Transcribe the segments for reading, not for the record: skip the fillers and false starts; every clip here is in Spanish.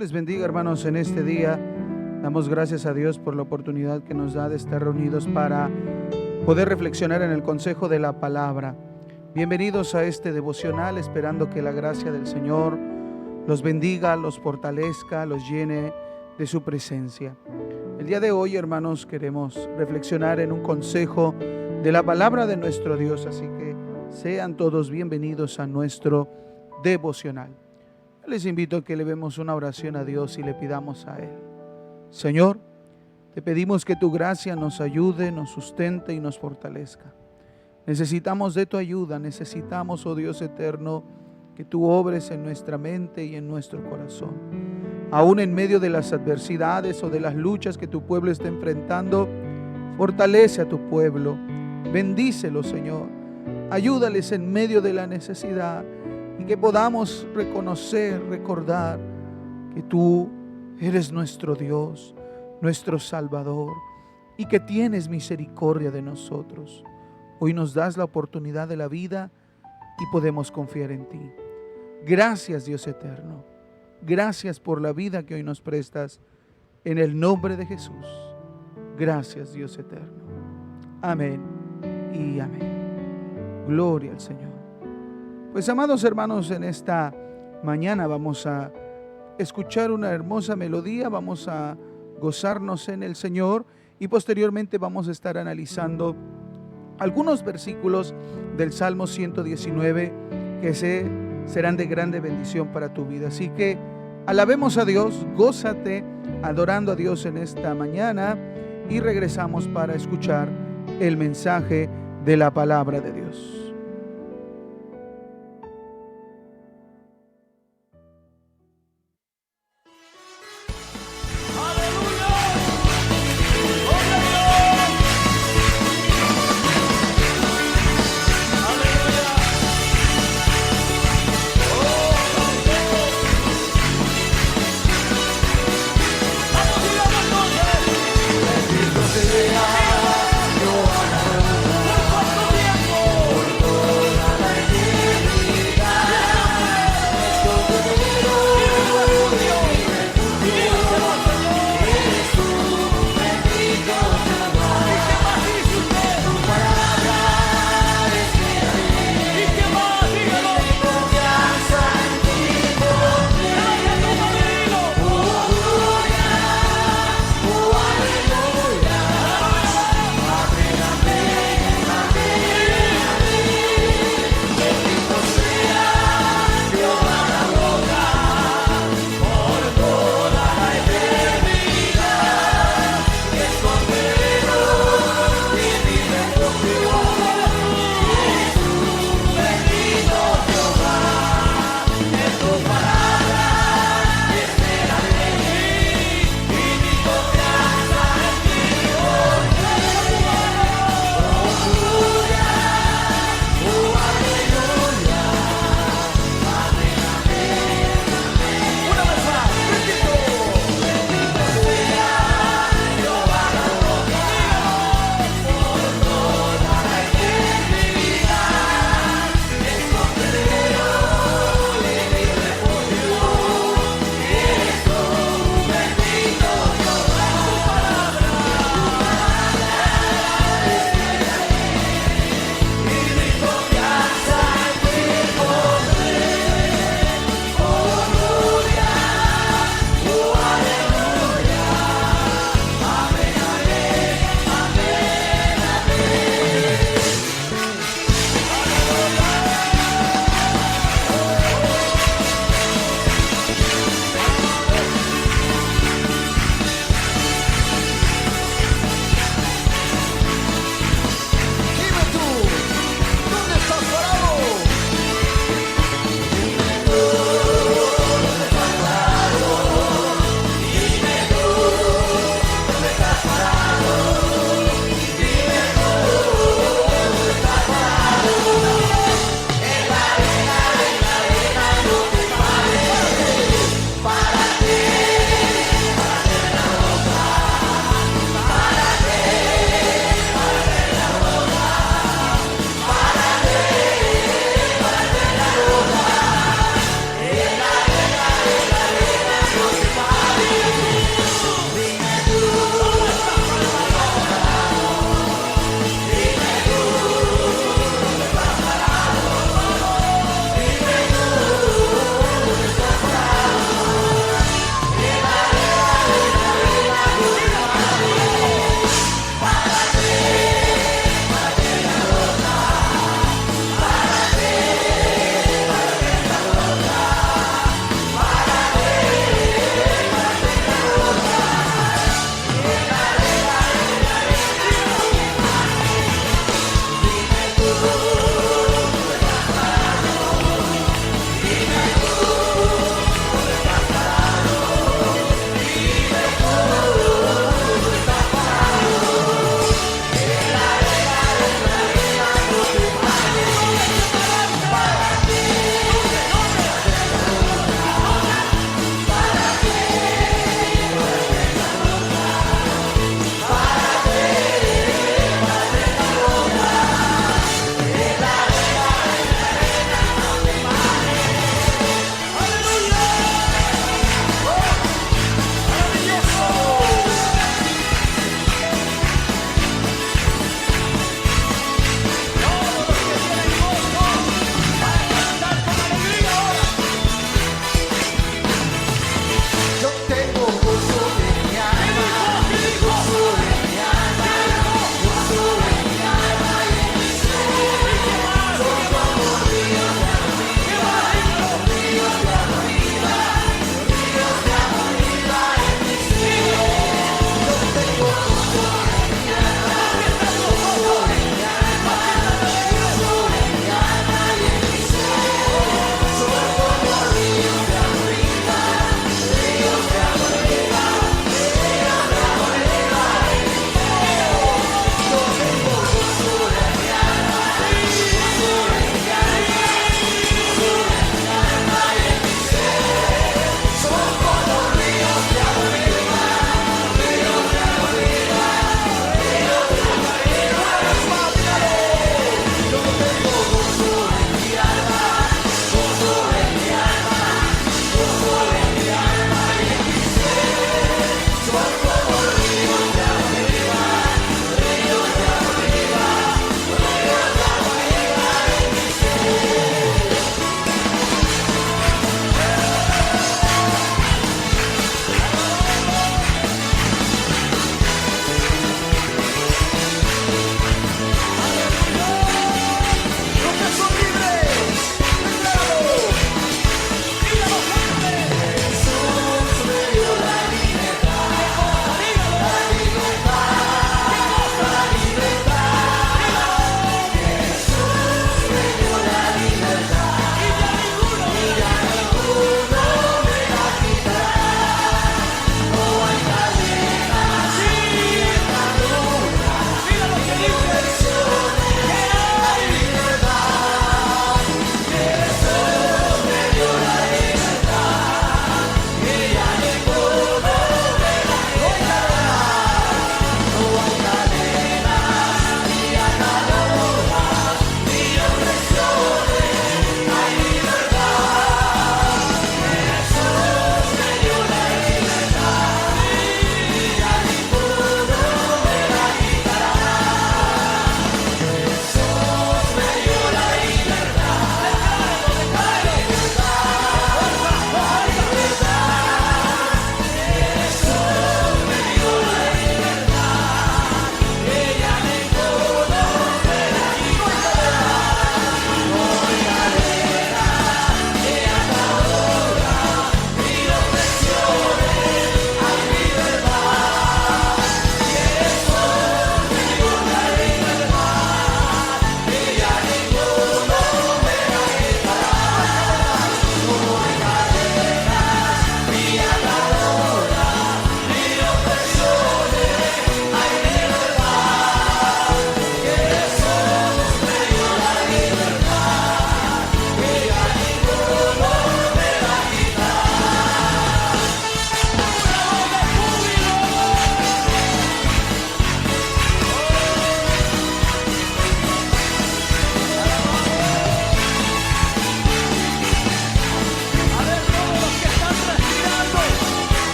les bendiga, hermanos, en este día. Damos gracias a Dios por la oportunidad que nos da de estar reunidos para poder reflexionar en el consejo de la palabra. Bienvenidos a este devocional, esperando que la gracia del Señor los bendiga, los fortalezca, los llene de su presencia. El día de hoy, hermanos, queremos reflexionar en un consejo de la palabra de nuestro Dios, así que sean todos bienvenidos a nuestro devocional. Les invito a que elevemos una oración a Dios y le pidamos a Él. Señor, te pedimos que tu gracia nos ayude, nos sustente y nos fortalezca. Necesitamos de tu ayuda, necesitamos, oh Dios eterno, que tú obres en nuestra mente y en nuestro corazón. Aún en medio de las adversidades o de las luchas que tu pueblo está enfrentando, fortalece a tu pueblo, bendícelo, Señor. Ayúdales en medio de la necesidad y que podamos reconocer, recordar que tú eres nuestro Dios, nuestro Salvador, y que tienes misericordia de nosotros. Hoy nos das la oportunidad de la vida y podemos confiar en ti. Gracias, Dios eterno. Gracias por la vida que hoy nos prestas. En el nombre de Jesús. Gracias, Dios eterno. Amén y amén. Gloria al Señor. Pues, amados hermanos, en esta mañana vamos a escuchar una hermosa melodía, vamos a gozarnos en el Señor y posteriormente vamos a estar analizando algunos versículos del Salmo 119 que serán de grande bendición para tu vida. Así que alabemos a Dios, gózate adorando a Dios en esta mañana y regresamos para escuchar el mensaje de la palabra de Dios. Por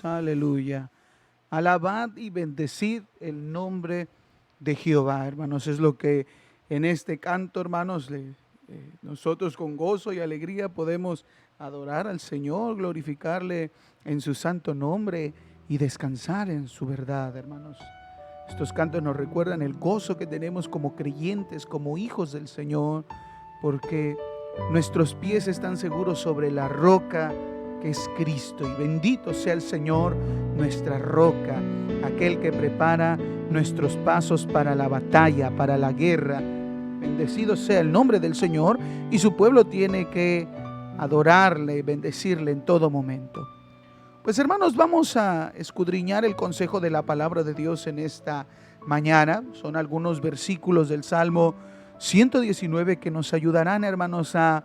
aleluya. Alabad y bendecid el nombre de Jehová, hermanos. Es lo que en este canto, hermanos, nosotros con gozo y alegría podemos adorar al Señor, glorificarle en su santo nombre y descansar en su verdad, hermanos. Estos cantos nos recuerdan el gozo que tenemos como creyentes, como hijos del Señor, porque nuestros pies están seguros sobre la roca que es Cristo. Y bendito sea el Señor, nuestra roca, aquel que prepara nuestros pasos para la batalla, para la guerra. Bendecido sea el nombre del Señor, y su pueblo tiene que adorarle y bendecirle en todo momento. Pues hermanos, vamos a escudriñar el consejo de la palabra de Dios en esta mañana. Son algunos versículos del Salmo 119 que nos ayudarán, hermanos, a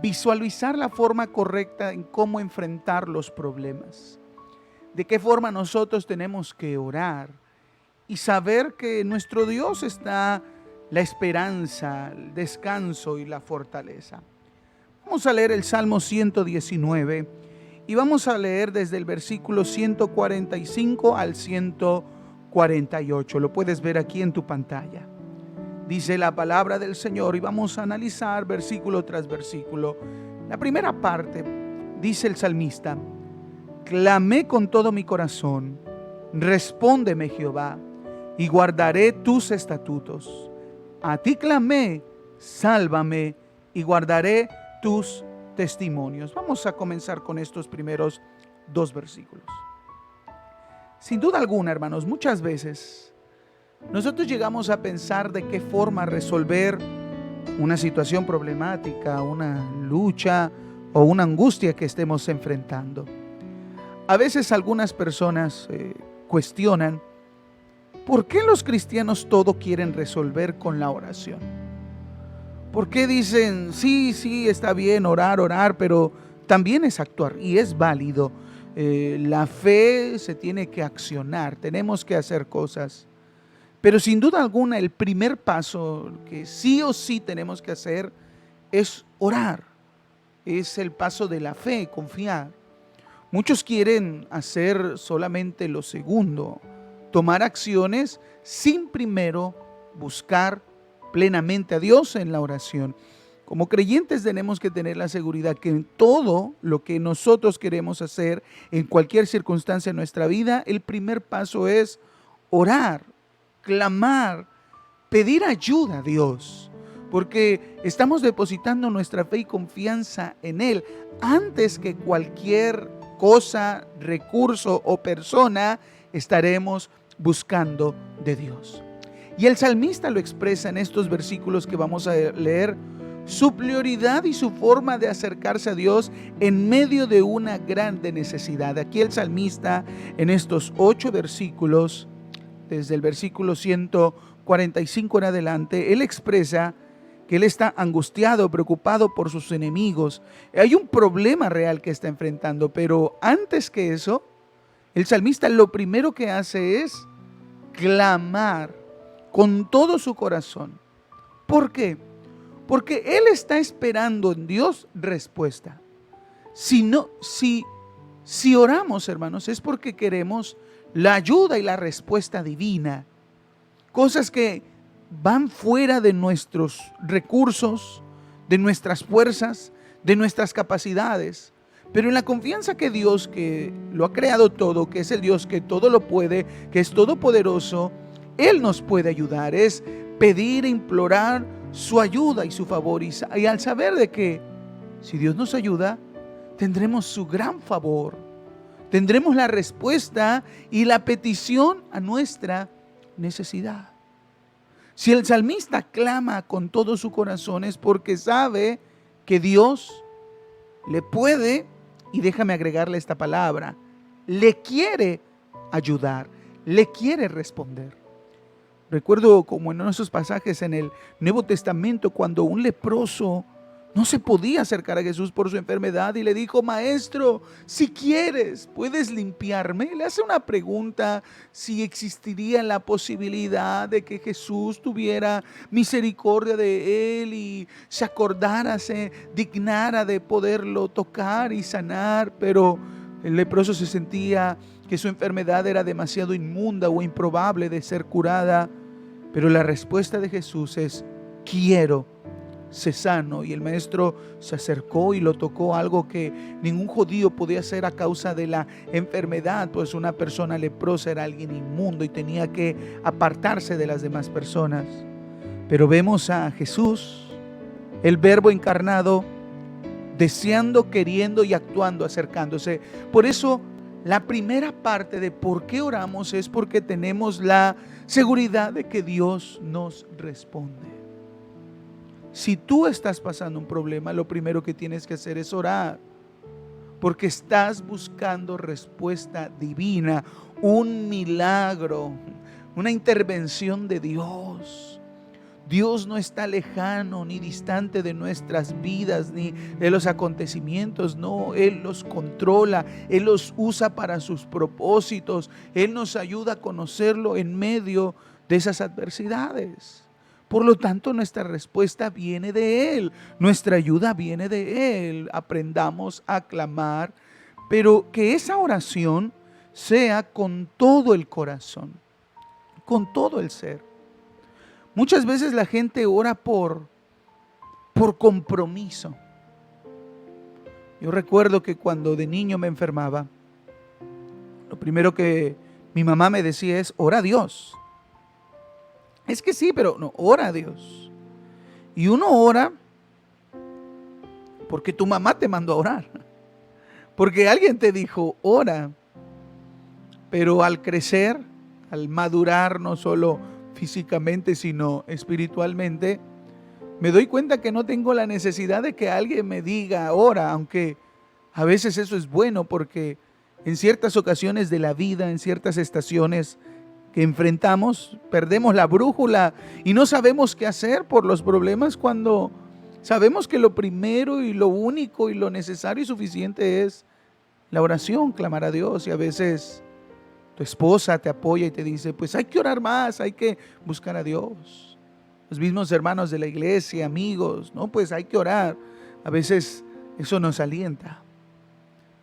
visualizar la forma correcta en cómo enfrentar los problemas. De qué forma nosotros tenemos que orar y saber que en nuestro Dios está la esperanza, el descanso y la fortaleza. Vamos a leer el Salmo 119 y vamos a leer desde el versículo 145 al 148. Lo puedes ver aquí en tu pantalla. Dice la palabra del Señor y vamos a analizar versículo tras versículo. La primera parte, dice el salmista: clamé con todo mi corazón, respóndeme Jehová, y guardaré tus estatutos. A ti clamé, sálvame, y guardaré tus testimonios. Vamos a comenzar con estos primeros dos versículos. Sin duda alguna, hermanos, muchas veces nosotros llegamos a pensar de qué forma resolver una situación problemática, una lucha o una angustia que estemos enfrentando. A veces algunas personas cuestionan ¿por qué los cristianos todo quieren resolver con la oración? ¿Por qué dicen sí, está bien orar, pero también es actuar y es válido? La fe se tiene que accionar, tenemos que hacer cosas. Pero sin duda alguna el primer paso que sí o sí tenemos que hacer es orar. Es el paso de la fe, confiar. Muchos quieren hacer solamente lo segundo, tomar acciones sin primero buscar plenamente a Dios en la oración. Como creyentes tenemos que tener la seguridad que en todo lo que nosotros queremos hacer, en cualquier circunstancia de nuestra vida, el primer paso es orar, clamar, pedir ayuda a Dios, porque estamos depositando nuestra fe y confianza en Él antes que cualquier cosa, recurso o persona estaremos buscando de Dios. Y el salmista lo expresa en estos versículos que vamos a leer, su prioridad y su forma de acercarse a Dios en medio de una grande necesidad. Aquí el salmista en estos 8 versículos, desde el versículo 145 en adelante, él expresa que él está angustiado, preocupado por sus enemigos. Hay un problema real que está enfrentando, pero antes que eso, el salmista lo primero que hace es clamar con todo su corazón. ¿Por qué? Porque él está esperando en Dios respuesta. Si oramos, hermanos, es porque queremos la ayuda y la respuesta divina. Cosas que van fuera de nuestros recursos, de nuestras fuerzas, de nuestras capacidades. Pero en la confianza que Dios, que lo ha creado todo, que es el Dios que todo lo puede, que es todopoderoso, Él nos puede ayudar. Es pedir e implorar su ayuda y su favor. Y al saber de que si Dios nos ayuda, tendremos su gran favor. Tendremos la respuesta y la petición a nuestra necesidad. Si el salmista clama con todo su corazón es porque sabe que Dios le puede, y déjame agregarle esta palabra, le quiere ayudar, le quiere responder. Recuerdo como en esos pasajes en el Nuevo Testamento cuando un leproso no se podía acercar a Jesús por su enfermedad y le dijo: Maestro, si quieres, ¿puedes limpiarme? Le hace una pregunta si existiría la posibilidad de que Jesús tuviera misericordia de él y se acordara, se dignara de poderlo tocar y sanar, pero El leproso se sentía que su enfermedad era demasiado inmunda o improbable de ser curada, pero la respuesta de Jesús es: quiero, sé sano. Y el maestro se acercó y lo tocó, algo que ningún judío podía hacer a causa de la enfermedad, pues una persona leprosa era alguien inmundo y tenía que apartarse de las demás personas. Pero vemos a Jesús, el Verbo encarnado, deseando, queriendo y actuando, acercándose. Por eso la primera parte de por qué oramos es porque tenemos la seguridad de que Dios nos responde. Si tú estás pasando un problema, lo primero que tienes que hacer es orar, porque estás buscando respuesta divina, un milagro, una intervención de Dios. Dios no está lejano ni distante de nuestras vidas ni de los acontecimientos. No, Él los controla, Él los usa para sus propósitos. Él nos ayuda a conocerlo en medio de esas adversidades. Por lo tanto, nuestra respuesta viene de Él, nuestra ayuda viene de Él. Aprendamos a clamar, pero que esa oración sea con todo el corazón, con todo el ser. Muchas veces la gente ora por compromiso. Yo recuerdo que cuando de niño me enfermaba, lo primero que mi mamá me decía es: ora a Dios. Es que sí, pero no, ora a Dios. Y uno ora porque tu mamá te mandó a orar, porque alguien te dijo ora. Pero al crecer, al madurar, no solo físicamente sino espiritualmente, me doy cuenta que no tengo la necesidad de que alguien me diga ora, aunque a veces eso es bueno, porque en ciertas ocasiones de la vida, en ciertas estaciones que enfrentamos, perdemos la brújula y no sabemos qué hacer por los problemas, cuando sabemos que lo primero y lo único y lo necesario y suficiente es la oración, clamar a Dios. Y a veces tu esposa te apoya y te dice: pues hay que orar más, hay que buscar a Dios. Los mismos hermanos de la iglesia, amigos, no, pues hay que orar. A veces eso nos alienta.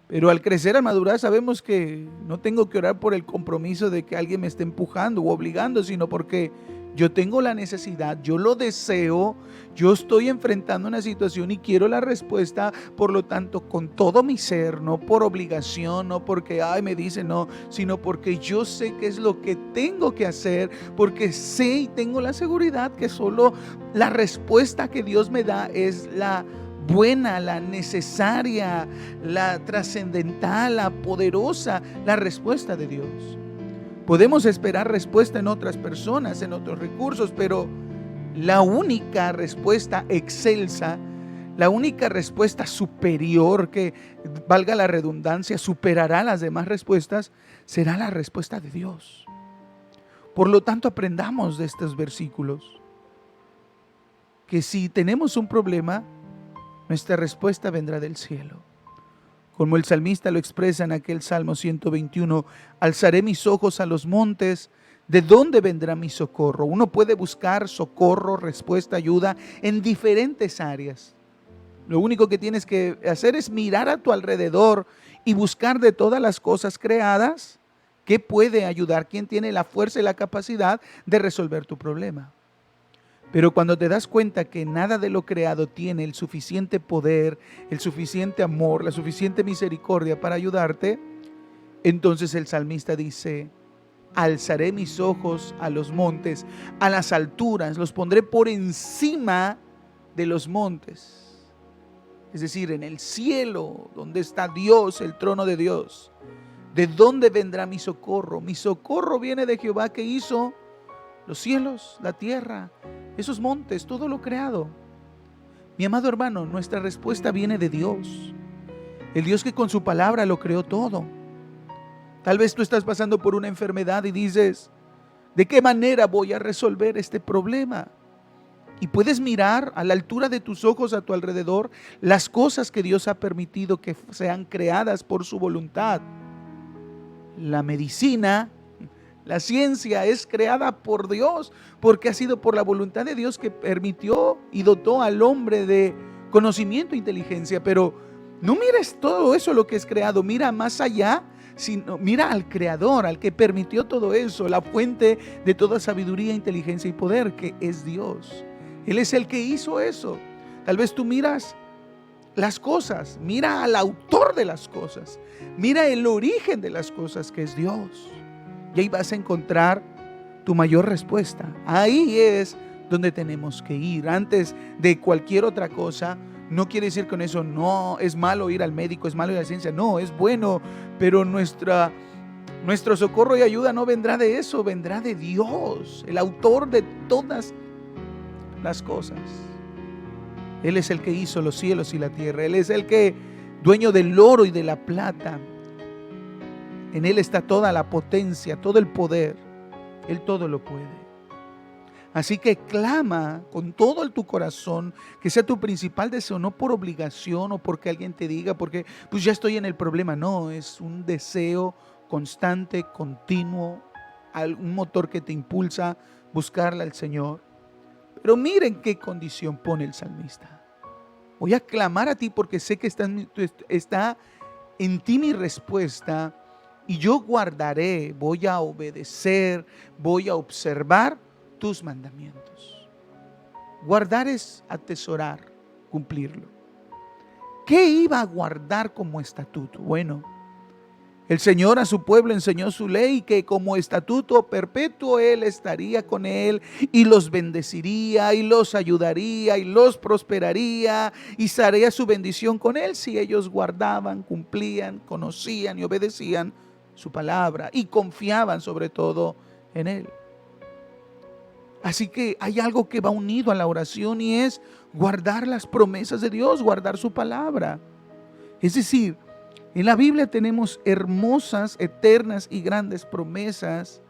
Pero al crecer, al madurar, sabemos que no tengo que orar por el compromiso de que alguien me esté empujando o obligando, sino porque yo tengo la necesidad, yo lo deseo, yo estoy enfrentando una situación y quiero la respuesta. Por lo tanto, con todo mi ser, no por obligación, no porque me dicen no, sino porque yo sé qué es lo que tengo que hacer, porque sé y tengo la seguridad que solo la respuesta que Dios me da es la buena, la necesaria, la trascendental, la poderosa, la respuesta de Dios. Podemos esperar respuesta en otras personas, en otros recursos, pero la única respuesta excelsa, la única respuesta superior, que valga la redundancia, superará las demás respuestas, será la respuesta de Dios. Por lo tanto, aprendamos de estos versículos que si tenemos un problema, nuestra respuesta vendrá del cielo. Como el salmista lo expresa en aquel Salmo 121, alzaré mis ojos a los montes, ¿de dónde vendrá mi socorro? Uno puede buscar socorro, respuesta, ayuda en diferentes áreas. Lo único que tienes que hacer es mirar a tu alrededor y buscar de todas las cosas creadas qué puede ayudar, quién tiene la fuerza y la capacidad de resolver tu problema. Pero cuando te das cuenta que nada de lo creado tiene el suficiente poder, el suficiente amor, la suficiente misericordia para ayudarte, entonces el salmista dice: alzaré mis ojos a los montes, a las alturas, los pondré por encima de los montes. Es decir, en el cielo, donde está Dios, el trono de Dios. ¿De dónde vendrá mi socorro? Mi socorro viene de Jehová, que hizo los cielos, la tierra, esos montes, todo lo creado. Mi amado hermano, nuestra respuesta viene de Dios, el Dios que con su palabra lo creó todo. Tal vez tú estás pasando por una enfermedad y dices: ¿de qué manera voy a resolver este problema? Y puedes mirar a la altura de tus ojos a tu alrededor las cosas que Dios ha permitido que sean creadas por su voluntad. La medicina, la ciencia es creada por Dios, porque ha sido por la voluntad de Dios que permitió y dotó al hombre de conocimiento e inteligencia. Pero No mires todo eso lo que es creado, mira más allá, sino mira al Creador, al que permitió todo eso, la fuente de toda sabiduría, inteligencia y poder, que es Dios. Él es el que hizo eso. Tal vez tú miras las cosas, mira al autor de las cosas, mira el origen de las cosas, que es Dios. Y ahí vas a encontrar tu mayor respuesta. Ahí es donde tenemos que ir. Antes de cualquier otra cosa, no quiere decir con eso, no, es malo ir al médico, es malo ir a la ciencia. No, es bueno, pero nuestro socorro y ayuda no vendrá de eso, vendrá de Dios, el autor de todas las cosas. Él es el que hizo los cielos y la tierra. Él es el que, dueño del oro y de la plata. En Él está toda la potencia, todo el poder. Él todo lo puede. Así que clama con todo tu corazón, que sea tu principal deseo, no por obligación o porque alguien te diga, porque pues ya estoy en el problema. No, es un deseo constante, continuo, un motor que te impulsa a buscarle al Señor. Pero miren qué condición pone el salmista. Voy a clamar a ti porque sé que está en ti mi respuesta, y yo guardaré, voy a obedecer, voy a observar tus mandamientos. Guardar es atesorar, cumplirlo. ¿Qué iba a guardar como estatuto? Bueno, el Señor a su pueblo enseñó su ley, que como estatuto perpetuo Él estaría con él y los bendeciría y los ayudaría y los prosperaría y sería su bendición con él si ellos guardaban, cumplían, conocían y obedecían su palabra y confiaban sobre todo en Él. Así que hay algo que va unido a la oración, y es guardar las promesas de Dios, guardar su palabra. Es decir, en la Biblia tenemos hermosas, eternas y grandes promesas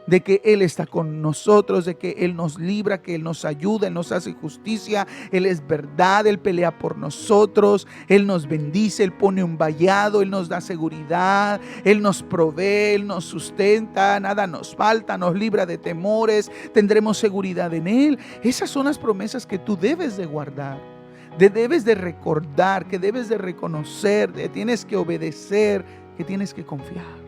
de que Él está con nosotros, de que Él nos libra, que Él nos ayuda, Él nos hace justicia, Él es verdad, Él pelea por nosotros, Él nos bendice, Él pone un vallado, Él nos da seguridad, Él nos provee, Él nos sustenta, nada nos falta, nos libra de temores, tendremos seguridad en Él. Esas son las promesas que tú debes de guardar, debes de recordar, que debes de reconocer, que tienes que obedecer, que tienes que confiar.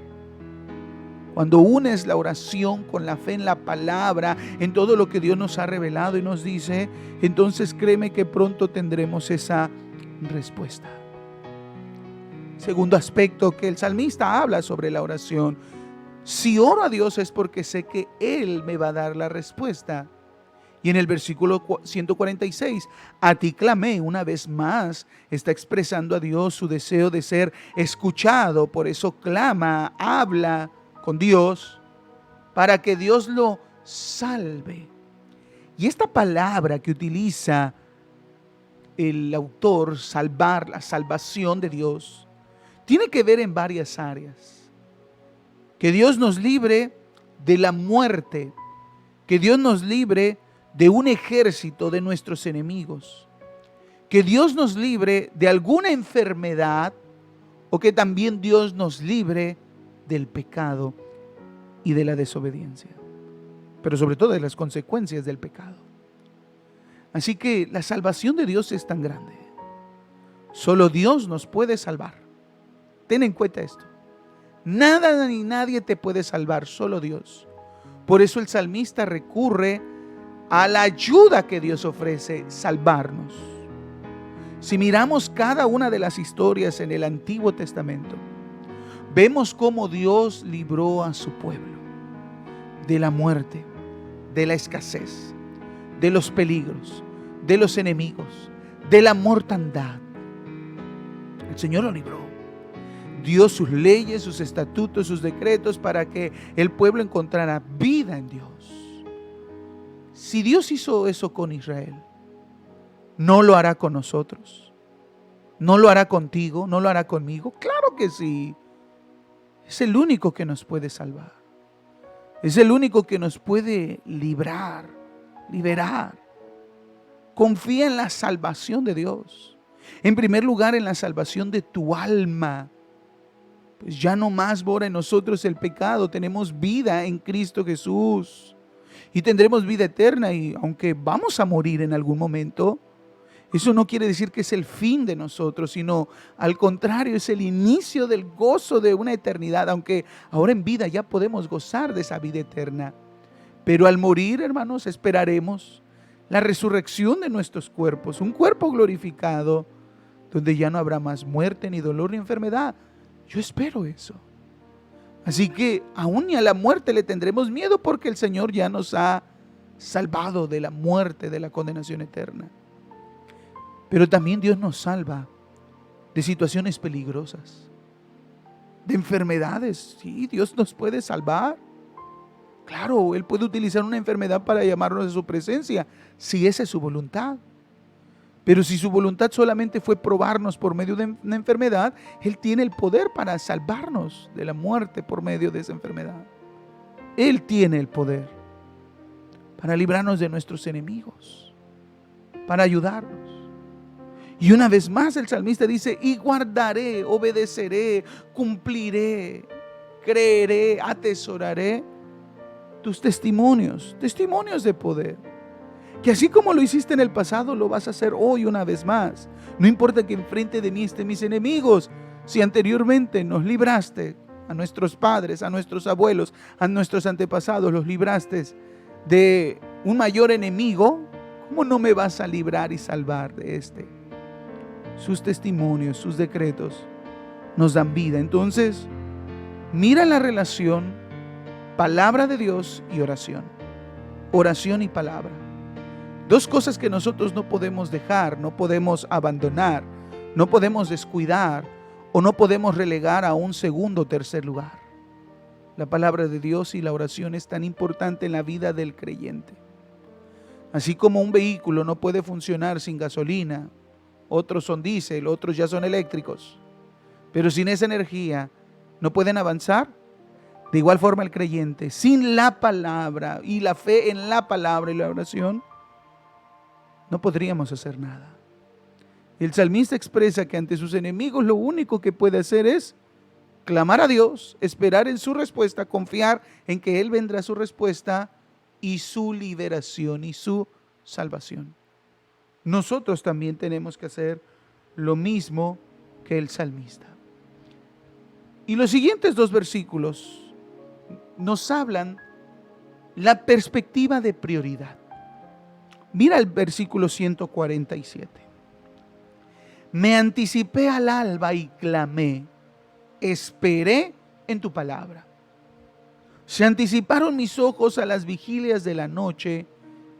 Cuando unes la oración con la fe en la palabra, en todo lo que Dios nos ha revelado y nos dice, entonces créeme que pronto tendremos esa respuesta. Segundo aspecto que el salmista habla sobre la oración: si oro a Dios es porque sé que Él me va a dar la respuesta. Y en el versículo 146, a ti clamé. Una vez más está expresando a Dios su deseo de ser escuchado. Por eso clama, habla con Dios para que Dios lo salve. Y esta palabra que utiliza el autor, salvar, la salvación de Dios, tiene que ver en varias áreas. Que Dios nos libre de la muerte, que Dios nos libre de un ejército de nuestros enemigos, que Dios nos libre de alguna enfermedad, o que también Dios nos libre del pecado y de la desobediencia, pero sobre todo de las consecuencias del pecado. Así que la salvación de Dios es tan grande. Solo Dios nos puede salvar. Ten en cuenta esto. Nada ni nadie te puede salvar, solo Dios. Por eso el salmista recurre a la ayuda que Dios ofrece, salvarnos. Si miramos cada una de las historias en el Antiguo Testamento, vemos cómo Dios libró a su pueblo de la muerte, de la escasez, de los peligros, de los enemigos, de la mortandad. El Señor lo libró. Dio sus leyes, sus estatutos, sus decretos para que el pueblo encontrara vida en Dios. Si Dios hizo eso con Israel, ¿no lo hará con nosotros? ¿No lo hará contigo? ¿No lo hará conmigo? Claro que sí. Es el único que nos puede salvar. Es el único que nos puede librar, liberar. Confía en la salvación de Dios. En primer lugar, en la salvación de tu alma. Pues ya no más mora en nosotros el pecado. Tenemos vida en Cristo Jesús. Y tendremos vida eterna. Y aunque vamos a morir en algún momento, Eso no quiere decir que es el fin de nosotros, sino al contrario, es el inicio del gozo de una eternidad, aunque ahora en vida ya podemos gozar de esa vida eterna. Pero al morir, hermanos, esperaremos la resurrección de nuestros cuerpos, un cuerpo glorificado, donde ya no habrá más muerte, ni dolor, ni enfermedad. Yo espero eso. Así que aún ni a la muerte le tendremos miedo, porque el Señor ya nos ha salvado de la muerte, de la condenación eterna. Pero también Dios nos salva de situaciones peligrosas, de enfermedades. Sí, Dios nos puede salvar. Claro, Él puede utilizar una enfermedad para llamarnos a su presencia, si esa es su voluntad. Pero si su voluntad solamente fue probarnos por medio de una enfermedad, Él tiene el poder para salvarnos de la muerte por medio de esa enfermedad. Él tiene el poder para librarnos de nuestros enemigos, para ayudarnos. Y una vez más el salmista dice: y guardaré, obedeceré, cumpliré, creeré, atesoraré tus testimonios, testimonios de poder. Que así como lo hiciste en el pasado, lo vas a hacer hoy una vez más. No importa que enfrente de mí estén mis enemigos. Si anteriormente nos libraste, a nuestros padres, a nuestros abuelos, a nuestros antepasados, los libraste de un mayor enemigo, ¿cómo no me vas a librar y salvar de este? Sus testimonios, sus decretos nos dan vida. Entonces, mira la relación palabra de Dios y oración. Oración y palabra. Dos cosas que nosotros no podemos dejar, no podemos abandonar, no podemos descuidar o no podemos relegar a un segundo o tercer lugar. La palabra de Dios y la oración es tan importante en la vida del creyente. Así como un vehículo no puede funcionar sin gasolina, otros son diésel, otros ya son eléctricos, pero sin esa energía no pueden avanzar. De igual forma el creyente, sin la palabra y la fe en la palabra y la oración, no podríamos hacer nada. El salmista expresa que ante sus enemigos lo único que puede hacer es clamar a Dios, esperar en su respuesta, confiar en que Él vendrá su respuesta y su liberación y su salvación. Nosotros también tenemos que hacer lo mismo que el salmista. Y los siguientes dos versículos nos hablan la perspectiva de prioridad. Mira el versículo 147. Me anticipé al alba y clamé, esperé en tu palabra. Se anticiparon mis ojos a las vigilias de la noche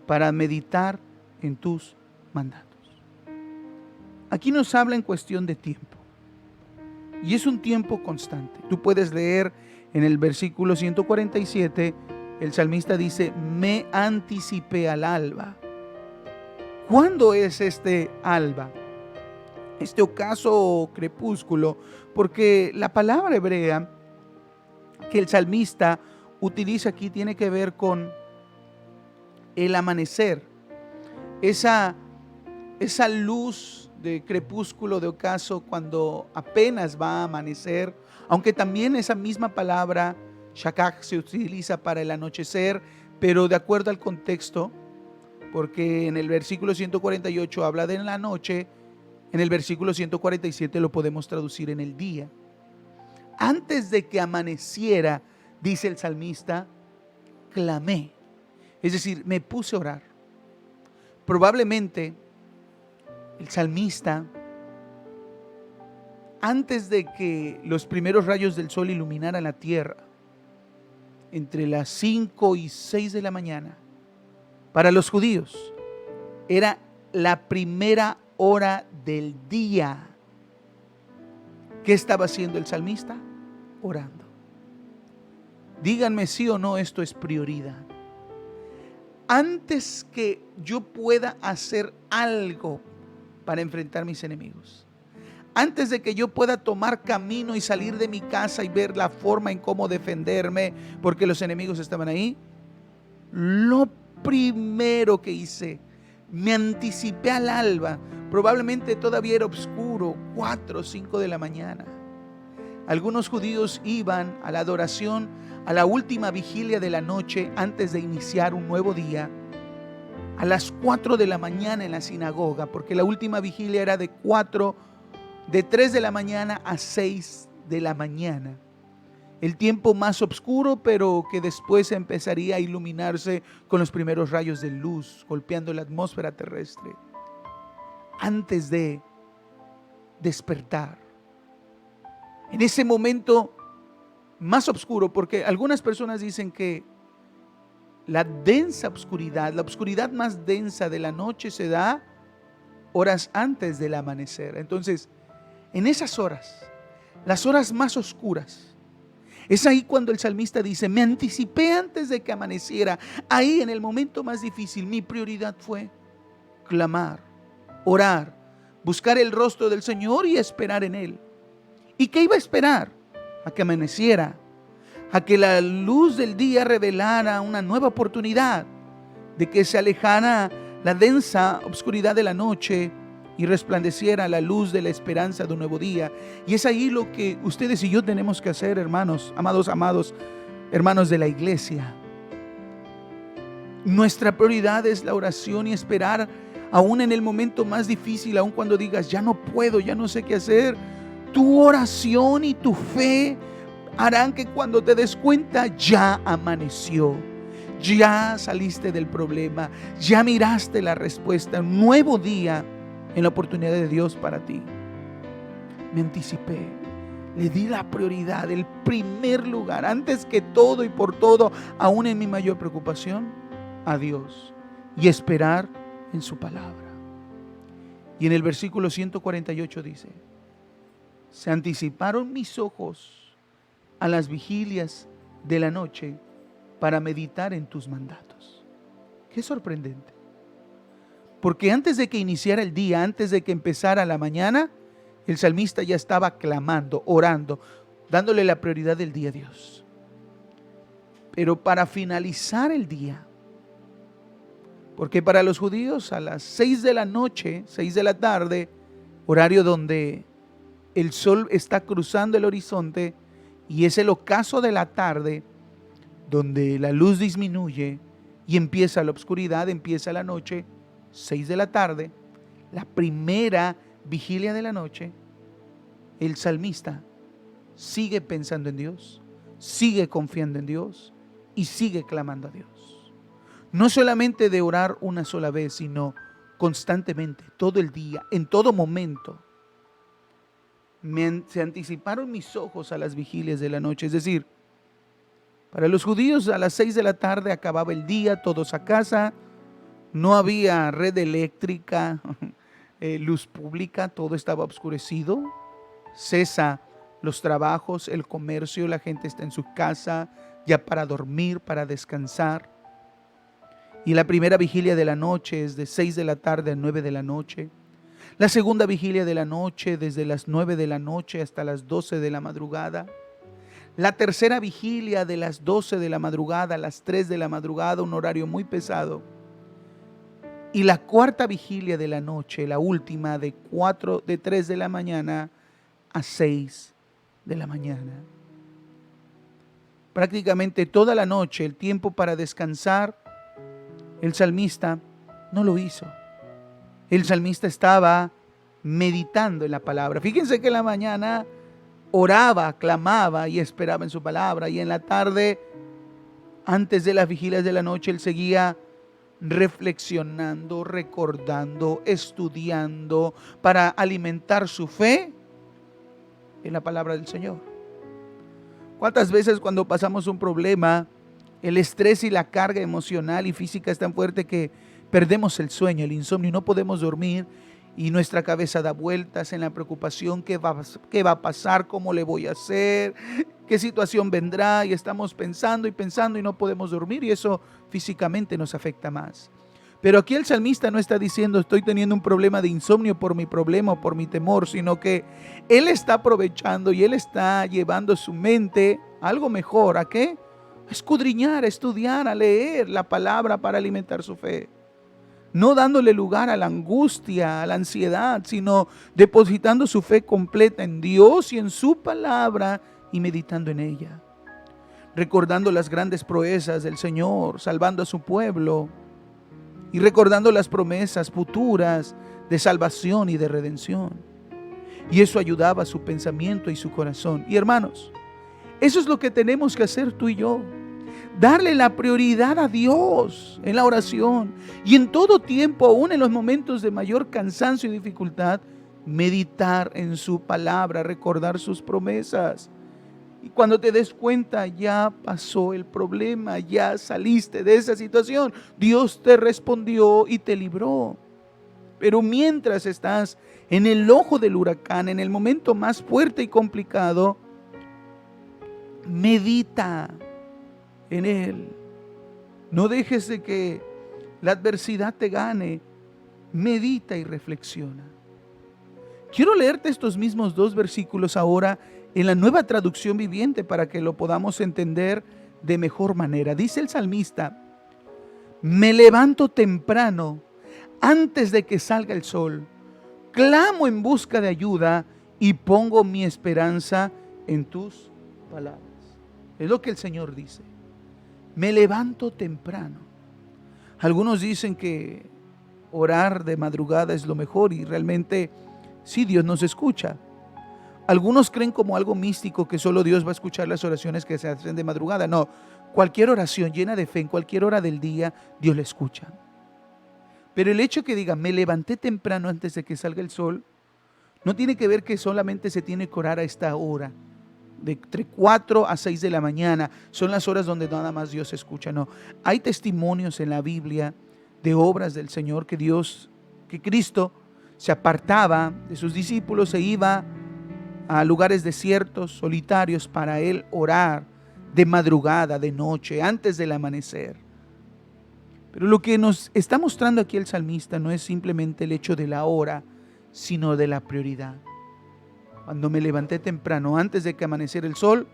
para meditar en tus mandatos. Aquí nos habla en cuestión de tiempo. Y es un tiempo constante. Tú puedes leer en el versículo 147, el salmista dice, me anticipé al alba. ¿Cuándo es este alba? Este ocaso crepúsculo, porque la palabra hebrea que el salmista utiliza aquí tiene que ver con el amanecer. Esa luz de crepúsculo, de ocaso, cuando apenas va a amanecer, aunque también esa misma palabra, shakak, se utiliza para el anochecer, pero de acuerdo al contexto, porque en el versículo 148 habla de la noche, en el versículo 147 lo podemos traducir en el día. Antes de que amaneciera, dice el salmista, clamé, es decir, me puse a orar. Probablemente el salmista, antes de que los primeros rayos del sol iluminaran la tierra, entre las 5 y 6 de la mañana, para los judíos era la primera hora del día. ¿Qué estaba haciendo el salmista? Orando. Díganme sí o no, esto es prioridad. Antes que yo pueda hacer algo para enfrentar mis enemigos, antes de que yo pueda tomar camino y salir de mi casa y ver la forma en cómo defenderme, porque los enemigos estaban ahí, lo primero que hice, me anticipé al alba. Probablemente todavía era oscuro, 4 o 5 de la mañana. Algunos judíos iban a la adoración a la última vigilia de la noche antes de iniciar un nuevo día. a las 4 de la mañana en la sinagoga, porque la última vigilia era de 3 de la mañana a 6 de la mañana. El tiempo más oscuro, pero que después empezaría a iluminarse con los primeros rayos de luz golpeando la atmósfera terrestre. Antes de despertar. En ese momento más oscuro, porque algunas personas dicen que la densa oscuridad, la oscuridad más densa de la noche se da horas antes del amanecer. Entonces, en esas horas, las horas más oscuras, es ahí cuando el salmista dice: me anticipé antes de que amaneciera. Ahí, en el momento más difícil, mi prioridad fue clamar, orar, buscar el rostro del Señor y esperar en Él. ¿Y qué iba a esperar? A que amaneciera, a que la luz del día revelara una nueva oportunidad, de que se alejara la densa oscuridad de la noche y resplandeciera la luz de la esperanza de un nuevo día. Y es ahí lo que ustedes y yo tenemos que hacer, hermanos, amados hermanos de la iglesia. Nuestra prioridad es la oración y esperar, aún en el momento más difícil, aún cuando digas: ya no puedo, ya no sé qué hacer. Tu oración y tu fe harán que cuando te des cuenta, ya amaneció, ya saliste del problema, ya miraste la respuesta. Un nuevo día en la oportunidad de Dios para ti. Me anticipé, le di la prioridad, el primer lugar, antes que todo y por todo, aún en mi mayor preocupación, a Dios, y esperar en su palabra. Y en el versículo 148 dice: se anticiparon mis ojos a las vigilias de la noche para meditar en tus mandatos. Qué sorprendente. Porque antes de que iniciara el día, antes de que empezara la mañana, el salmista ya estaba clamando, orando, dándole la prioridad del día a Dios. Pero para finalizar el día, porque para los judíos a las 6 de la noche, 6 de la tarde, horario donde el sol está cruzando el horizonte, y es el ocaso de la tarde, donde la luz disminuye y empieza la oscuridad, empieza la noche. 6 de la tarde, la primera vigilia de la noche, el salmista sigue pensando en Dios, sigue confiando en Dios y sigue clamando a Dios. No solamente de orar una sola vez, sino constantemente, todo el día, en todo momento. Se anticiparon mis ojos a las vigilias de la noche. Es decir, para los judíos a las 6 de la tarde acababa el día, todos a casa. No había red eléctrica, luz pública, todo estaba oscurecido. Cesa los trabajos, el comercio, la gente está en su casa ya para dormir, para descansar. Y la primera vigilia de la noche es de 6 de la tarde a 9 de la noche. La segunda vigilia de la noche desde las 9 de la noche hasta las 12 de la madrugada. La tercera vigilia de las 12 de la madrugada a las 3 de la madrugada, un horario muy pesado. Y la cuarta vigilia de la noche, la última, de 3 de la mañana a 6 de la mañana. Prácticamente toda la noche, el tiempo para descansar, el salmista no lo hizo. El salmista estaba meditando en la palabra. Fíjense que en la mañana oraba, clamaba y esperaba en su palabra. Y en la tarde, antes de las vigilias de la noche, él seguía reflexionando, recordando, estudiando para alimentar su fe en la palabra del Señor. ¿Cuántas veces cuando pasamos un problema, el estrés y la carga emocional y física es tan fuerte que perdemos el sueño, el insomnio, y no podemos dormir y nuestra cabeza da vueltas en la preocupación? ¿Qué va a pasar? ¿Cómo le voy a hacer? ¿Qué situación vendrá? Y estamos pensando y no podemos dormir, y eso físicamente nos afecta más. Pero aquí el salmista no está diciendo: estoy teniendo un problema de insomnio por mi problema o por mi temor, sino que él está aprovechando y él está llevando su mente a algo mejor. ¿A qué? A escudriñar, a estudiar, a leer la palabra para alimentar su fe. No dándole lugar a la angustia, a la ansiedad, sino depositando su fe completa en Dios y en su palabra y meditando en ella. Recordando las grandes proezas del Señor, salvando a su pueblo, y recordando las promesas futuras de salvación y de redención. Y eso ayudaba a su pensamiento y su corazón. Y hermanos, eso es lo que tenemos que hacer tú y yo. Darle la prioridad a Dios en la oración. Y en todo tiempo, aún en los momentos de mayor cansancio y dificultad, meditar en su palabra, recordar sus promesas. Y cuando te des cuenta, ya pasó el problema, ya saliste de esa situación. Dios te respondió y te libró. Pero mientras estás en el ojo del huracán, en el momento más fuerte y complicado, medita en Él. No dejes de que la adversidad te gane. Medita y reflexiona. Quiero leerte estos mismos 2 versículos ahora en la Nueva Traducción Viviente para que lo podamos entender de mejor manera. Dice el salmista: me levanto temprano antes de que salga el sol, clamo en busca de ayuda y pongo mi esperanza en tus palabras. Es lo que el Señor dice. Me levanto temprano. Algunos dicen que orar de madrugada es lo mejor y realmente sí, Dios nos escucha. Algunos creen como algo místico que solo Dios va a escuchar las oraciones que se hacen de madrugada. No, cualquier oración llena de fe en cualquier hora del día, Dios la escucha. Pero el hecho que diga, me levanté temprano antes de que salga el sol, no tiene que ver que solamente se tiene que orar a esta hora. De entre 4 a 6 de la mañana son las horas donde nada más Dios escucha. No, hay testimonios en la Biblia de obras del Señor que Cristo se apartaba de sus discípulos, se iba a lugares desiertos, solitarios, para Él orar de madrugada, de noche, antes del amanecer. Pero lo que nos está mostrando aquí el salmista no es simplemente el hecho de la hora, sino de la prioridad. Cuando me levanté temprano, antes de que amaneciera el sol,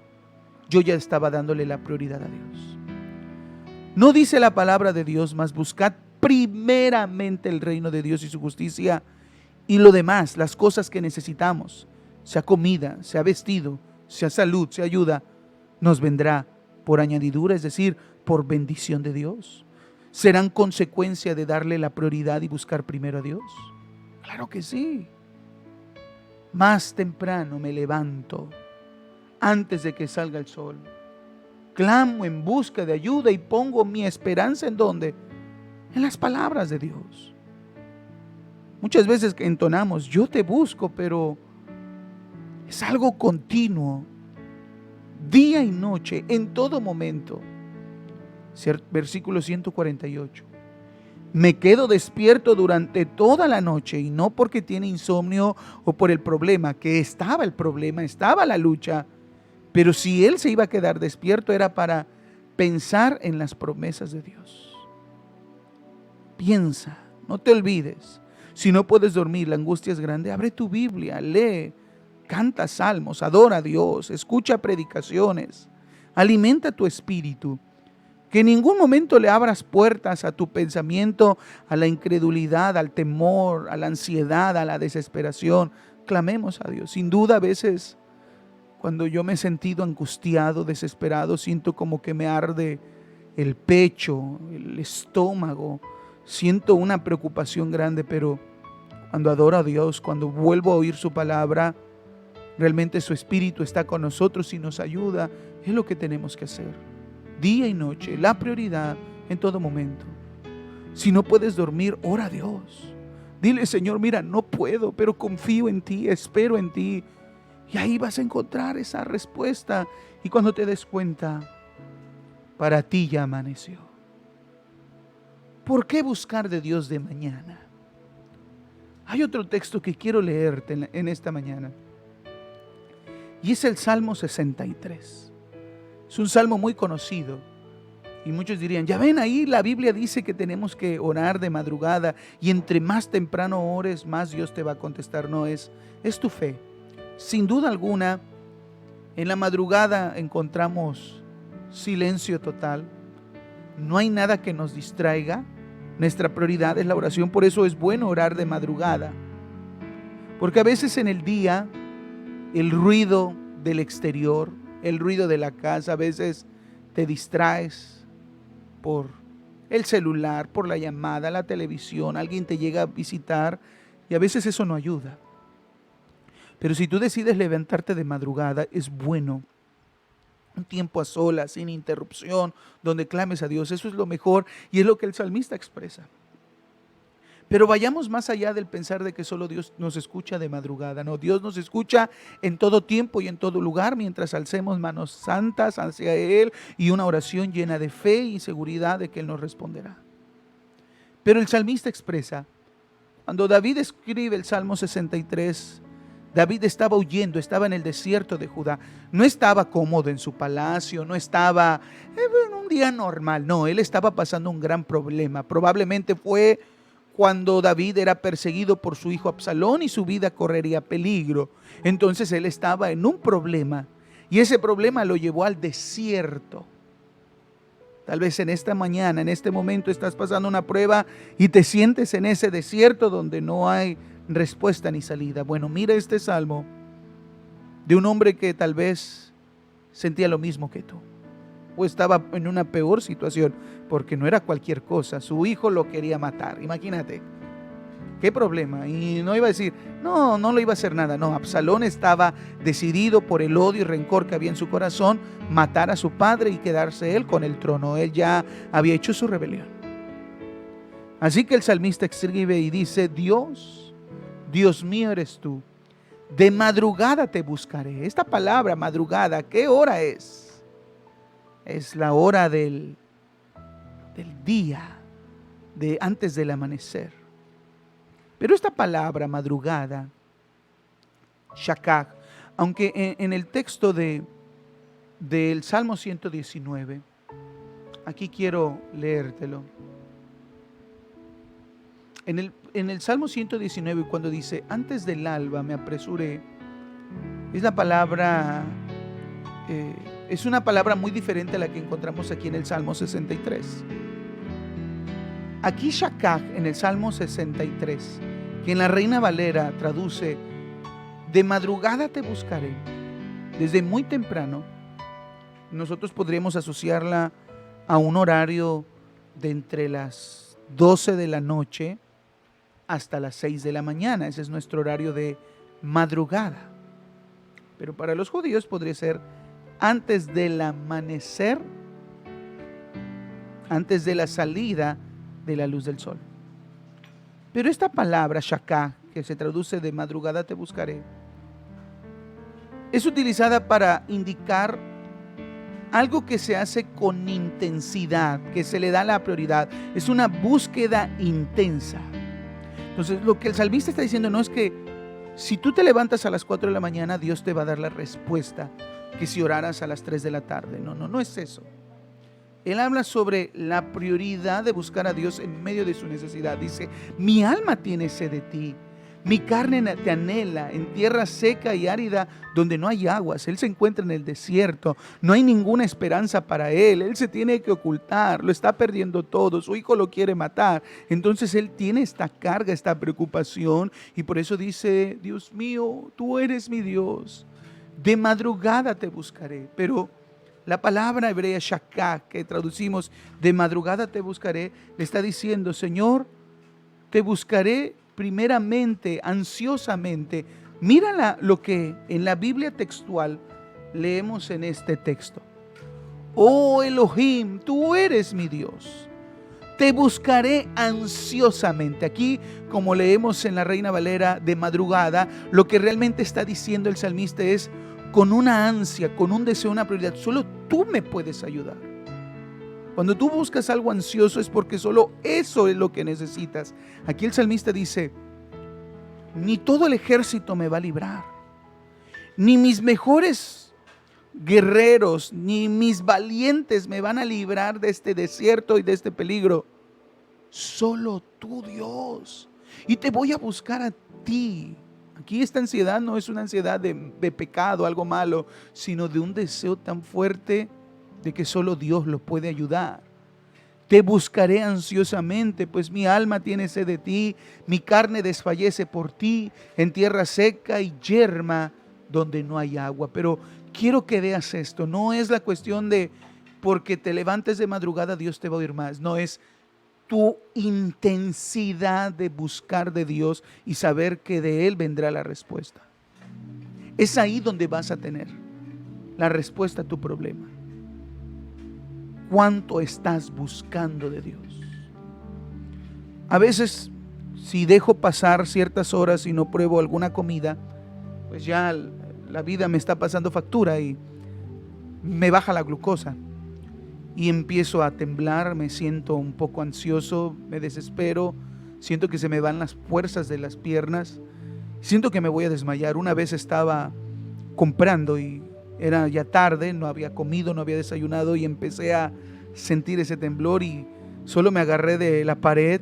yo ya estaba dándole la prioridad a Dios. No dice la palabra de Dios, mas buscad primeramente el reino de Dios y su justicia, y lo demás, las cosas que necesitamos, sea comida, sea vestido, sea salud, sea ayuda, nos vendrá por añadidura, es decir, por bendición de Dios. ¿Serán consecuencia de darle la prioridad y buscar primero a Dios? Claro que sí. Más temprano me levanto, antes de que salga el sol. Clamo en busca de ayuda y pongo mi esperanza ¿en dónde? En las palabras de Dios. Muchas veces que entonamos, yo te busco, pero es algo continuo, día y noche, en todo momento. Versículo 148. Me quedo despierto durante toda la noche, y no porque tiene insomnio o por el problema, que estaba el problema, estaba la lucha, pero si él se iba a quedar despierto era para pensar en las promesas de Dios. Piensa, no te olvides. Si no puedes dormir, la angustia es grande, abre tu Biblia, lee, canta salmos, adora a Dios, escucha predicaciones, alimenta tu espíritu. Que en ningún momento le abras puertas a tu pensamiento, a la incredulidad, al temor, a la ansiedad, a la desesperación. Clamemos a Dios. Sin duda, a veces, cuando yo me he sentido angustiado, desesperado, siento como que me arde el pecho, el estómago. Siento una preocupación grande, pero cuando adoro a Dios, cuando vuelvo a oír su palabra, realmente su Espíritu está con nosotros y nos ayuda. Es lo que tenemos que hacer. Día y noche, la prioridad en todo momento. Si no puedes dormir, ora a Dios. Dile, Señor, mira, no puedo, pero confío en ti, espero en ti. Y ahí vas a encontrar esa respuesta. Y cuando te des cuenta, para ti ya amaneció. ¿Por qué buscar de Dios de mañana? Hay otro texto que quiero leerte en esta mañana. Y es el Salmo 63. Es un salmo muy conocido y muchos dirían, ya ven, ahí la Biblia dice que tenemos que orar de madrugada y entre más temprano ores, más Dios te va a contestar. No, es tu fe. Sin duda alguna, en la madrugada encontramos silencio total. No hay nada que nos distraiga. Nuestra prioridad es la oración, por eso es bueno orar de madrugada. Porque a veces en el día, el ruido del exterior, el ruido de la casa, a veces te distraes por el celular, por la llamada, la televisión, alguien te llega a visitar y a veces eso no ayuda. Pero si tú decides levantarte de madrugada, es bueno. Un tiempo a solas, sin interrupción, donde clames a Dios, eso es lo mejor y es lo que el salmista expresa. Pero vayamos más allá del pensar de que solo Dios nos escucha de madrugada. No, Dios nos escucha en todo tiempo y en todo lugar mientras alcemos manos santas hacia Él y una oración llena de fe y seguridad de que Él nos responderá. Pero el salmista expresa, cuando David escribe el Salmo 63, David estaba huyendo, estaba en el desierto de Judá. No estaba cómodo en su palacio, no estaba en un día normal. No, él estaba pasando un gran problema. Probablemente fue cuando David era perseguido por su hijo Absalón y su vida correría peligro. Entonces él estaba en un problema y ese problema lo llevó al desierto. Tal vez en esta mañana, en este momento estás pasando una prueba y te sientes en ese desierto donde no hay respuesta ni salida. Bueno, mira este salmo de un hombre que tal vez sentía lo mismo que tú o estaba en una peor situación, porque no era cualquier cosa, su hijo lo quería matar, imagínate, qué problema, y no iba a decir, no lo iba a hacer nada, no, Absalón estaba decidido por el odio y rencor que había en su corazón, matar a su padre y quedarse él con el trono, él ya había hecho su rebelión. Así que el salmista escribe y dice, Dios mío eres tú, de madrugada te buscaré. Esta palabra madrugada, ¿qué hora es? Es la hora del día, antes del amanecer. Pero esta palabra madrugada, shakak, aunque en el texto del Salmo 119, aquí quiero leértelo. En el Salmo 119, cuando dice, antes del alba me apresuré, es la palabra, es una palabra muy diferente a la que encontramos aquí en el Salmo 63. Aquí shakak, en el Salmo 63, que en la Reina Valera traduce, de madrugada te buscaré, desde muy temprano, nosotros podríamos asociarla a un horario de entre las 12 de la noche hasta las 6 de la mañana. Ese es nuestro horario de madrugada. Pero para los judíos podría ser antes del amanecer, antes de la salida de la luz del sol. Pero esta palabra shakak, que se traduce de madrugada te buscaré, es utilizada para indicar algo que se hace con intensidad, que se le da la prioridad. Es una búsqueda intensa. Entonces, lo que el salmista está diciendo no es que si tú te levantas a las 4 de la mañana, Dios te va a dar la respuesta que si oraras a las 3 de la tarde. No es eso. Él habla sobre la prioridad de buscar a Dios en medio de su necesidad. Dice, mi alma tiene sed de ti, mi carne te anhela en tierra seca y árida donde no hay aguas. Él se encuentra en el desierto, no hay ninguna esperanza para él, él se tiene que ocultar, lo está perdiendo todo, su hijo lo quiere matar. Entonces él tiene esta carga, esta preocupación y por eso dice, Dios mío, tú eres mi Dios, de madrugada te buscaré. Pero la palabra hebrea shakak, que traducimos de madrugada te buscaré, le está diciendo, Señor, te buscaré primeramente, ansiosamente. Mira lo que en la Biblia textual leemos en este texto. Oh Elohim, tú eres mi Dios. Te buscaré ansiosamente. Aquí, como leemos en la Reina Valera de madrugada, lo que realmente está diciendo el salmista es con una ansia, con un deseo, una prioridad. Solo tú me puedes ayudar. Cuando tú buscas algo ansioso es porque solo eso es lo que necesitas. Aquí el salmista dice, ni todo el ejército me va a librar, ni mis mejores guerreros, ni mis valientes me van a librar de este desierto y de este peligro. Solo tú, Dios. Y te voy a buscar a ti. Aquí esta ansiedad no es una ansiedad de pecado, algo malo, sino de un deseo tan fuerte de que solo Dios lo puede ayudar. Te buscaré ansiosamente, pues mi alma tiene sed de ti, mi carne desfallece por ti, en tierra seca y yerma donde no hay agua. Pero quiero que veas esto, no es la cuestión de porque te levantes de madrugada Dios te va a oír más, no es tu intensidad de buscar de Dios y saber que de Él vendrá la respuesta. Es ahí donde vas a tener la respuesta a tu problema. ¿Cuánto estás buscando de Dios? A veces, si dejo pasar ciertas horas y no pruebo alguna comida, pues ya la vida me está pasando factura y me baja la glucosa. Y empiezo a temblar, me siento un poco ansioso, me desespero, siento que se me van las fuerzas de las piernas, siento que me voy a desmayar. Una vez estaba comprando y era ya tarde, no había comido, no había desayunado y empecé a sentir ese temblor y solo me agarré de la pared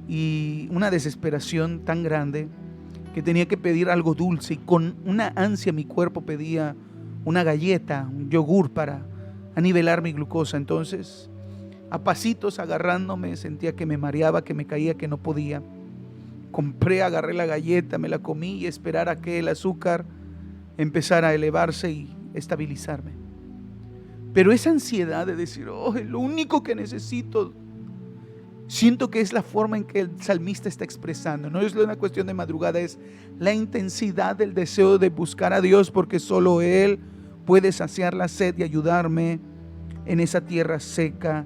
y una desesperación tan grande que tenía que pedir algo dulce y con una ansia mi cuerpo pedía una galleta, un yogur para a nivelar mi glucosa. Entonces, a pasitos agarrándome, sentía que me mareaba, que me caía, que no podía. Agarré la galleta, me la comí y esperar a que el azúcar empezara a elevarse y estabilizarme. Pero esa ansiedad de decir, oh, es lo único que necesito, siento que es la forma en que el salmista está expresando. No es una cuestión de madrugada, es la intensidad del deseo de buscar a Dios, porque solo Él puede saciar la sed y ayudarme en esa tierra seca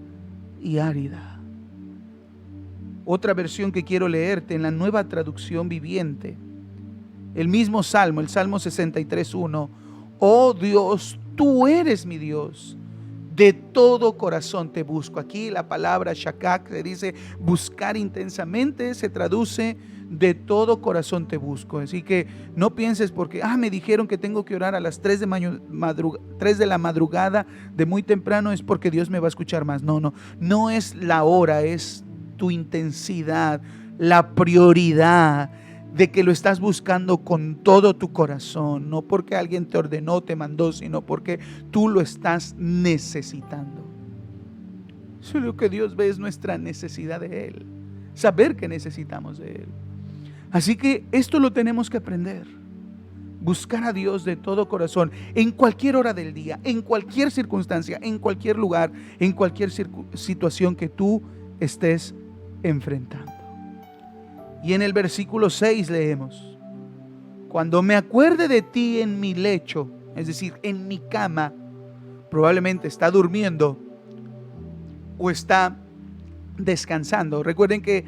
y árida. Otra versión que quiero leerte en la Nueva Traducción Viviente, el mismo Salmo, el Salmo 63:1. Oh Dios, tú eres mi Dios, de todo corazón te busco. Aquí la palabra shakak se dice buscar intensamente, se traduce de todo corazón te busco. Así que no pienses porque me dijeron que tengo que orar a las 3 de la madrugada de muy temprano, es porque Dios me va a escuchar más. No es la hora, es tu intensidad, la prioridad de que lo estás buscando con todo tu corazón, no porque alguien te ordenó, te mandó, sino porque tú lo estás necesitando. Eso es lo que Dios ve, es nuestra necesidad de Él, saber que necesitamos de Él. Así que esto lo tenemos que aprender, buscar a Dios de todo corazón, en cualquier hora del día, en cualquier circunstancia, en cualquier lugar, en cualquier situación que tú estés enfrentando. Y en el versículo 6 leemos: cuando me acuerde de ti en mi lecho, es decir, en mi cama, probablemente está durmiendo o está descansando. Recuerden que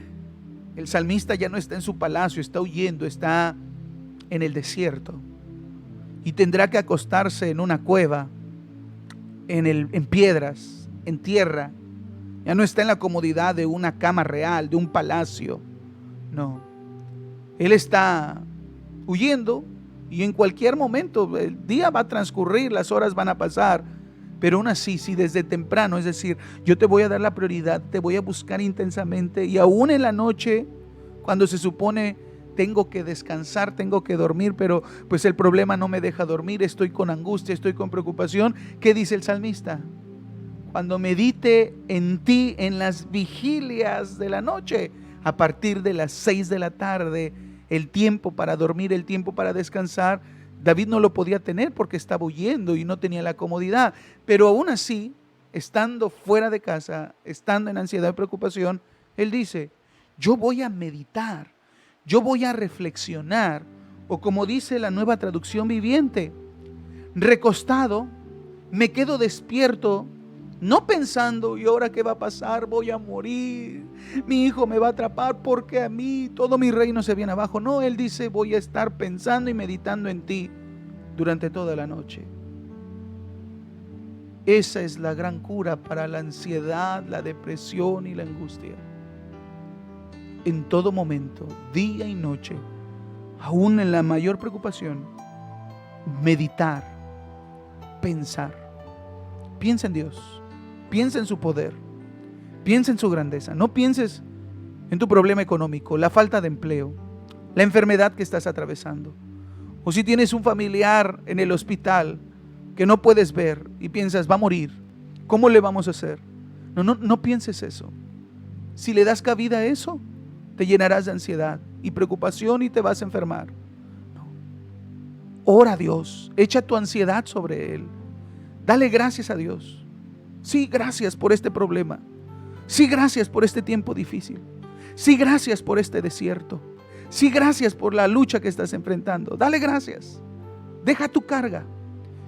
el salmista ya no está en su palacio, está huyendo, está en el desierto y tendrá que acostarse en una cueva, en piedras, en tierra. Ya no está en la comodidad de una cama real, de un palacio. No, él está huyendo y en cualquier momento el día va a transcurrir, las horas van a pasar, pero aún así, si desde temprano, es decir, yo te voy a dar la prioridad, te voy a buscar intensamente, y aún en la noche, cuando se supone tengo que descansar, tengo que dormir, pero pues el problema no me deja dormir, estoy con angustia, estoy con preocupación, ¿qué dice el salmista? Cuando medite en ti en las vigilias de la noche, a partir de las 6 de la tarde, el tiempo para dormir, el tiempo para descansar, David no lo podía tener porque estaba huyendo y no tenía la comodidad. Pero aún así, estando fuera de casa, estando en ansiedad y preocupación, él dice, yo voy a meditar, yo voy a reflexionar, o como dice la Nueva Traducción Viviente, recostado, me quedo despierto, no pensando, ¿y ahora qué va a pasar? Voy a morir, mi hijo me va a atrapar porque a mí todo mi reino se viene abajo. No, él dice, voy a estar pensando y meditando en ti durante toda la noche. Esa es la gran cura para la ansiedad, la depresión y la angustia. En todo momento, día y noche, aún en la mayor preocupación, meditar, pensar. Piensa en Dios. Piensa en su poder, piensa en su grandeza. No pienses en tu problema económico, la falta de empleo, la enfermedad que estás atravesando. O si tienes un familiar en el hospital que no puedes ver y piensas, va a morir, ¿cómo le vamos a hacer? No pienses eso. Si le das cabida a eso, te llenarás de ansiedad y preocupación y te vas a enfermar. No. Ora a Dios, echa tu ansiedad sobre Él. Dale gracias a Dios. Sí, gracias por este problema. Sí, gracias por este tiempo difícil. Sí, gracias por este desierto. Sí, gracias por la lucha que estás enfrentando. Dale gracias. Deja tu carga.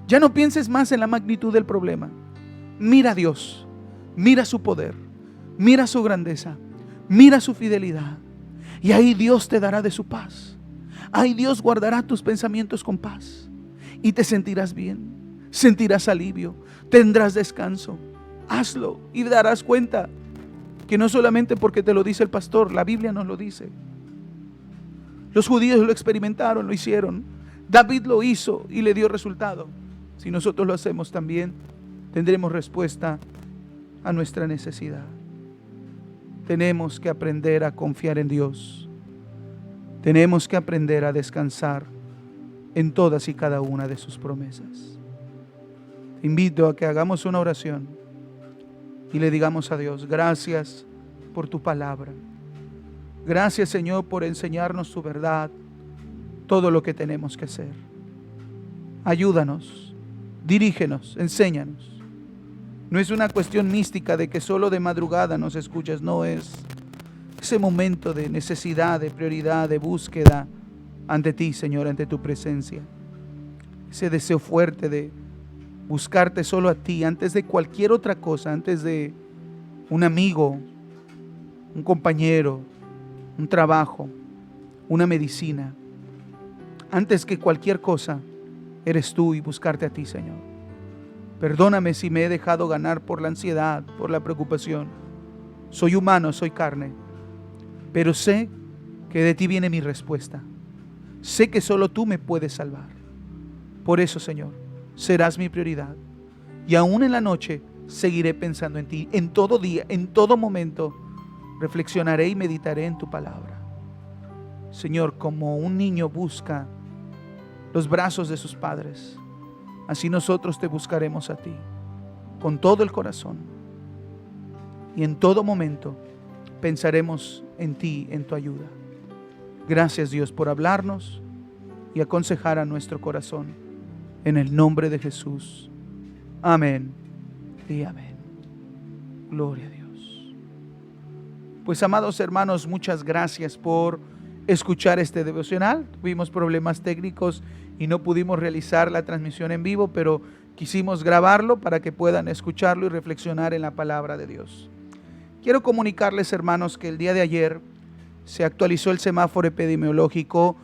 Ya no pienses más en la magnitud del problema. Mira a Dios. Mira su poder. Mira su grandeza. Mira su fidelidad. Y ahí Dios te dará de su paz. Ahí Dios guardará tus pensamientos con paz. Y te sentirás bien. Sentirás alivio. Tendrás descanso. Hazlo y darás cuenta que no solamente porque te lo dice el pastor, la Biblia nos lo dice. Los judíos lo experimentaron, lo hicieron. David lo hizo y le dio resultado. Si nosotros lo hacemos también, tendremos respuesta a nuestra necesidad. Tenemos que aprender a confiar en Dios. Tenemos que aprender a descansar en todas y cada una de sus promesas. Te invito a que hagamos una oración y le digamos a Dios: gracias por tu palabra. Gracias, Señor, por enseñarnos tu verdad, todo lo que tenemos que hacer. Ayúdanos, dirígenos, enséñanos. No es una cuestión mística de que solo de madrugada nos escuchas, no, es ese momento de necesidad, de prioridad, de búsqueda ante ti, Señor, ante tu presencia. Ese deseo fuerte de buscarte solo a ti, antes de cualquier otra cosa, antes de un amigo, un compañero, un trabajo, una medicina. Antes que cualquier cosa, eres tú y buscarte a ti, Señor. Perdóname si me he dejado ganar por la ansiedad, por la preocupación. Soy humano, soy carne, pero sé que de ti viene mi respuesta. Sé que solo tú me puedes salvar. Por eso, Señor, serás mi prioridad. Y aún en la noche seguiré pensando en ti. En todo día, en todo momento, reflexionaré y meditaré en tu palabra. Señor, como un niño busca los brazos de sus padres, así nosotros te buscaremos a ti, con todo el corazón. Y en todo momento pensaremos en ti, en tu ayuda. Gracias, Dios, por hablarnos y aconsejar a nuestro corazón. En el nombre de Jesús. Amén y amén. Gloria a Dios. Pues, amados hermanos, muchas gracias por escuchar este devocional. Tuvimos problemas técnicos y no pudimos realizar la transmisión en vivo, pero quisimos grabarlo para que puedan escucharlo y reflexionar en la palabra de Dios. Quiero comunicarles, hermanos, que el día de ayer se actualizó el semáforo epidemiológico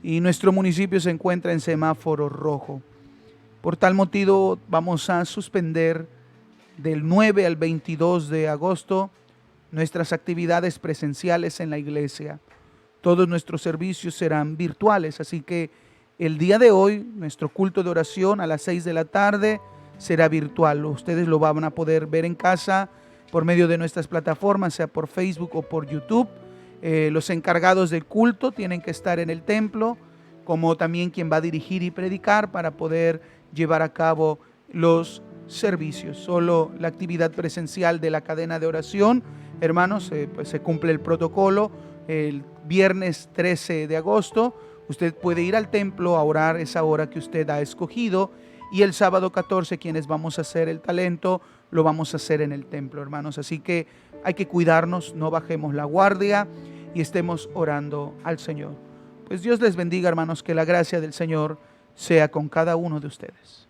y nuestro municipio se encuentra en semáforo rojo. Por tal motivo vamos a suspender del 9 al 22 de agosto nuestras actividades presenciales en la iglesia. Todos nuestros servicios serán virtuales, así que el día de hoy nuestro culto de oración a las 6 de la tarde será virtual. Ustedes lo van a poder ver en casa por medio de nuestras plataformas, sea por Facebook o por YouTube. Los encargados del culto tienen que estar en el templo, como también quien va a dirigir y predicar para poder llevar a cabo los servicios. Solo la actividad presencial de la cadena de oración, hermanos, pues se cumple el protocolo. El viernes 13 de agosto usted puede ir al templo a orar esa hora que usted ha escogido, y el sábado 14, quienes vamos a hacer el talento, lo vamos a hacer en el templo, hermanos. Así que hay que cuidarnos, no bajemos la guardia y estemos orando al Señor. Pues Dios les bendiga, hermanos, que la gracia del Señor sea con cada uno de ustedes.